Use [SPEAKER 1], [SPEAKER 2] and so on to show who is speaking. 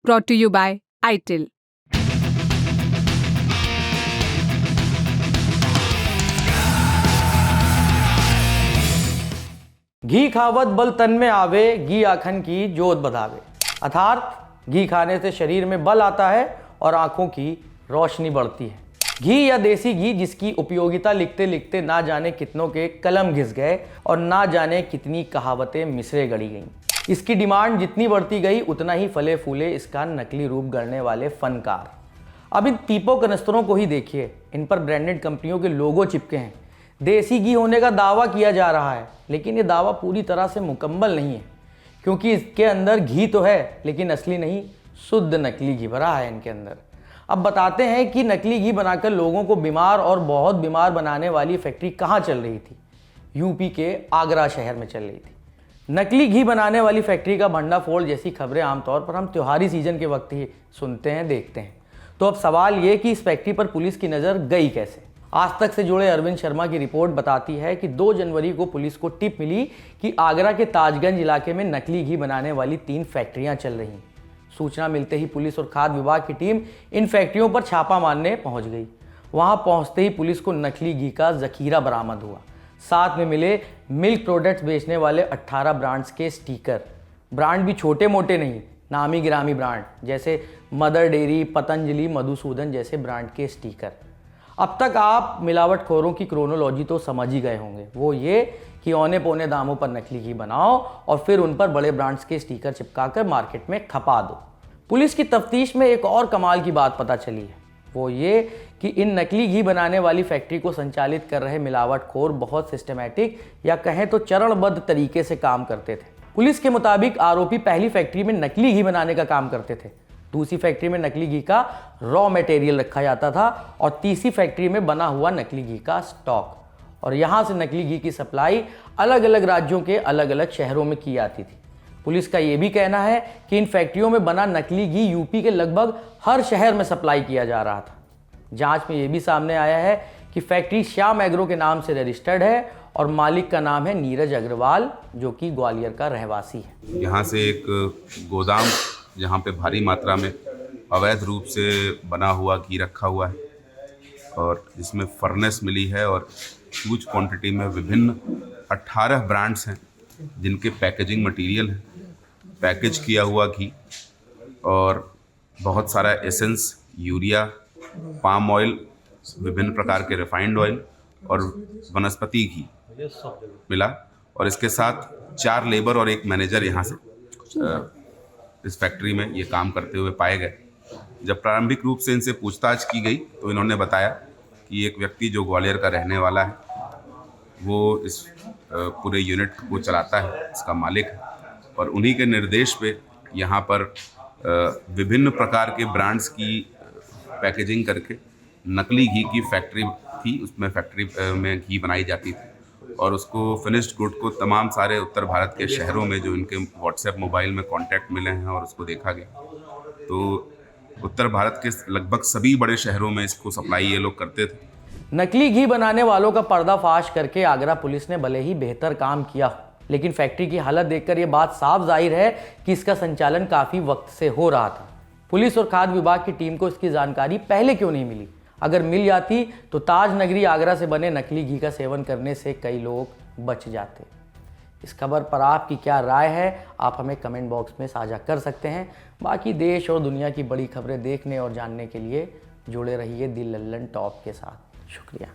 [SPEAKER 1] brought to you by ITIL.
[SPEAKER 2] घी खावत बल तन में आवे, घी आँखन की जोत बधावे। अर्थात घी खाने से शरीर में बल आता है और आंखों की रोशनी बढ़ती है। घी या देसी घी जिसकी उपयोगिता लिखते लिखते ना जाने कितनों के कलम घिस गए और ना जाने कितनी कहावतें मिसरे गढ़ी गईं। इसकी डिमांड जितनी बढ़ती गई उतना ही फले फूले इसका नकली रूप गढ़ने वाले फनकार। अब इन पीपो कनस्तरों को ही देखिए, इन पर ब्रांडेड कंपनियों के लोगो चिपके हैं। देसी घी होने का दावा किया जा रहा है, लेकिन ये दावा पूरी तरह से मुकम्मल नहीं है, क्योंकि इसके अंदर घी तो है लेकिन असली नहीं, शुद्ध नकली घी भरा है इनके अंदर। अब बताते हैं कि नकली घी बनाकर लोगों को बीमार और बहुत बीमार बनाने वाली फैक्ट्री कहाँ चल रही थी। यूपी के आगरा शहर में चल रही थी। नकली घी बनाने वाली फैक्ट्री का भंडाफोड़ जैसी खबरें आमतौर पर हम त्योहारी सीजन के वक्त ही सुनते हैं, देखते हैं। तो अब सवाल ये कि इस फैक्ट्री पर पुलिस की नज़र गई कैसे। आज तक से जुड़े अरविंद शर्मा की रिपोर्ट बताती है कि 2 जनवरी को पुलिस को टिप मिली कि आगरा के ताजगंज इलाके में नकली घी बनाने वाली 3 फैक्ट्रियां चल रही। सूचना मिलते ही पुलिस और खाद्य विभाग की टीम इन फैक्ट्रियों पर छापा मारने पहुंच गई। वहां पहुंचते ही पुलिस को नकली घी का जखीरा बरामद हुआ। साथ में मिले मिल्क प्रोडक्ट्स बेचने वाले 18 ब्रांड्स के स्टिकर। ब्रांड भी छोटे मोटे नहीं, नामी गिरामी ब्रांड जैसे मदर डेयरी, पतंजलि, मधुसूदन जैसे ब्रांड के स्टिकर। अब तक आप मिलावटखोरों की क्रोनोलॉजी तो समझ ही गए होंगे। वो ये कि औने पौने दामों पर नकली घी बनाओ और फिर उन पर बड़े ब्रांड्स के स्टिकर चिपकाकर मार्केट में खपा दो। पुलिस की तफ्तीश में एक और कमाल की बात पता चली है। वो ये कि इन नकली घी बनाने वाली फैक्ट्री को संचालित कर रहे मिलावटखोर बहुत सिस्टमैटिक या कहें तो चरणबद्ध तरीके से काम करते थे। पुलिस के मुताबिक आरोपी पहली फैक्ट्री में नकली घी बनाने का काम करते थे, दूसरी फैक्ट्री में नकली घी का रॉ मटेरियल रखा जाता था और तीसरी फैक्ट्री में बना हुआ नकली घी का स्टॉक। और यहाँ से नकली घी की सप्लाई अलग अलग राज्यों के अलग अलग शहरों में की जाती थी। पुलिस का ये भी कहना है कि इन फैक्ट्रियों में बना नकली घी यूपी के लगभग हर शहर में सप्लाई किया जा रहा था। जांच में ये भी सामने आया है कि फैक्ट्री श्याम एग्रो के नाम से रजिस्टर्ड है और मालिक का नाम है नीरज अग्रवाल, जो कि ग्वालियर का रहवासी है।
[SPEAKER 3] यहाँ से एक गोदाम जहाँ पे भारी मात्रा में अवैध रूप से बना हुआ घी रखा हुआ है और जिसमें फर्नेस मिली है और ह्यूज क्वांटिटी में विभिन्न 18 ब्रांड्स हैं जिनके पैकेजिंग मटेरियल है, पैकेज किया हुआ घी और बहुत सारा एसेंस, यूरिया, पाम ऑयल, विभिन्न प्रकार के रिफाइंड ऑयल और वनस्पति घी मिला। और इसके साथ 4 लेबर और 1 मैनेजर यहाँ से इस फैक्ट्री में ये काम करते हुए पाए गए। जब प्रारंभिक रूप से इनसे पूछताछ की गई तो इन्होंने बताया कि एक व्यक्ति जो ग्वालियर का रहने वाला है वो इस पूरे यूनिट को चलाता है, इसका मालिक है, और उन्हीं के निर्देश पे यहाँ पर विभिन्न प्रकार के ब्रांड्स की पैकेजिंग करके नकली घी की फैक्ट्री थी, उसमें फैक्ट्री में घी बनाई जाती थी और उसको फिनिश्ड गुड को तमाम सारे उत्तर भारत के शहरों में जो इनके व्हाट्सएप मोबाइल में कॉन्टैक्ट मिले हैं और उसको देखा गया तो उत्तर भारत के लगभग सभी बड़े शहरों में इसको सप्लाई ये लोग करते थे।
[SPEAKER 2] नकली घी बनाने वालों का पर्दाफाश करके आगरा पुलिस ने भले ही बेहतर काम किया, लेकिन फैक्ट्री की हालत देखकर यह बात साफ जाहिर है कि इसका संचालन काफ़ी वक्त से हो रहा था। पुलिस और खाद्य विभाग की टीम को इसकी जानकारी पहले क्यों नहीं मिली? अगर मिल जाती तो ताज नगरी आगरा से बने नकली घी का सेवन करने से कई लोग बच जाते। इस खबर पर आपकी क्या राय है, आप हमें कमेंट बॉक्स में साझा कर सकते हैं। बाकी देश और दुनिया की बड़ी खबरें देखने और जानने के लिए जुड़े रहिए दी लल्लन टॉप के साथ। शुक्रिया।